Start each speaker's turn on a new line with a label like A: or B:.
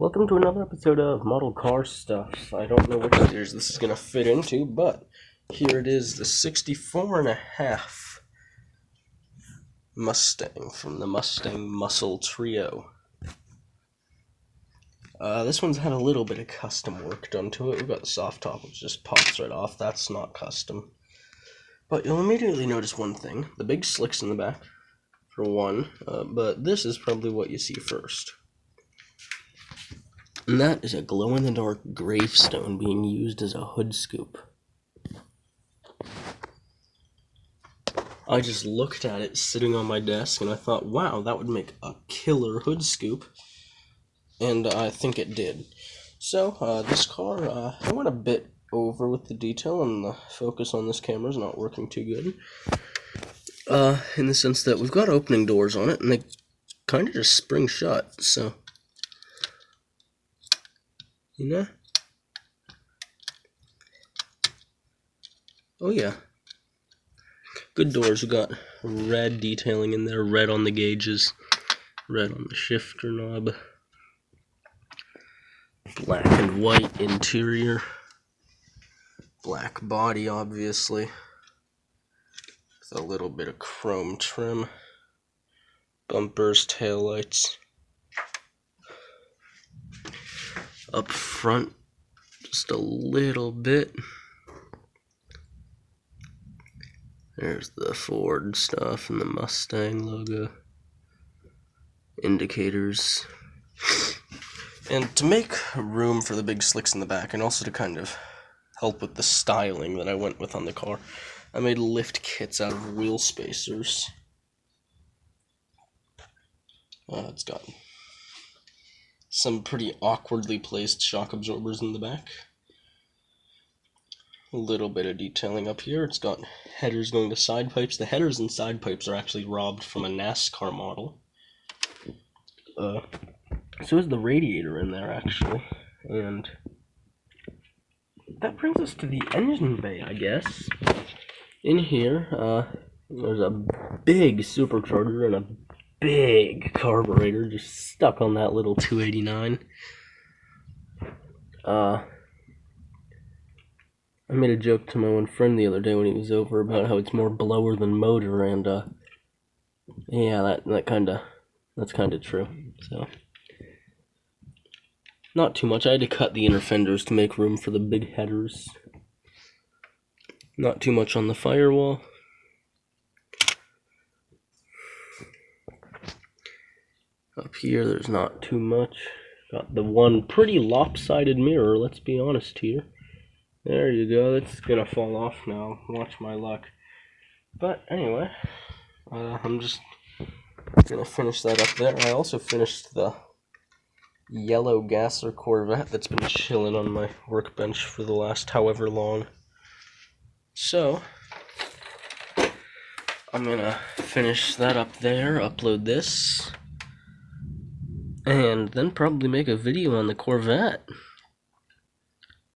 A: Welcome to another episode of Model Car Stuff. I don't know which series this is going to fit into, but here it is, the 64.5 Mustang from the Mustang Muscle Trio. This one's had a little bit of custom work done to it. We've got the soft top, which just pops right off. That's not custom. But you'll immediately notice one thing. The big slicks in the back, for one, but this is probably what you see first. And that is a glow-in-the-dark gravestone being used as a hood scoop. I just looked at it sitting on my desk and I thought, wow, that would make a killer hood scoop. And I think it did. So, this car, I went a bit over with the detail, and the focus on this camera is not working too good. In the sense that we've got opening doors on it, and they kind of just spring shut, so... You know? Oh yeah. Good doors. We got red detailing in there, red on the gauges, red on the shifter knob, black and white interior, black body obviously, with a little bit of chrome trim, bumpers, taillights. Up front, just a little bit. There's the Ford stuff and the Mustang logo. Indicators. And to make room for the big slicks in the back, and also to kind of help with the styling that I went with on the car, I made lift kits out of wheel spacers. It's got some pretty awkwardly placed shock absorbers in the back. A little bit of detailing up here. It's got headers going to side pipes. The headers and side pipes are actually robbed from a NASCAR model. So is the radiator in there, actually. And that brings us to the engine bay, I guess. In here, there's a big supercharger and a big carburetor just stuck on that little 289. I made a joke to my one friend the other day when he was over about how it's more blower than motor, and yeah, that's kind of true. So not too much. I had to cut the inner fenders to make room for the big headers. Not too much on the firewall. Up here, there's not too much. Got the one pretty lopsided mirror, let's be honest here. There you go, it's gonna fall off now. Watch my luck. But anyway, I'm just gonna finish that up there. I also finished the yellow Gasser Corvette that's been chilling on my workbench for the last however long. So, I'm gonna finish that up there, upload this, and then probably make a video on the Corvette.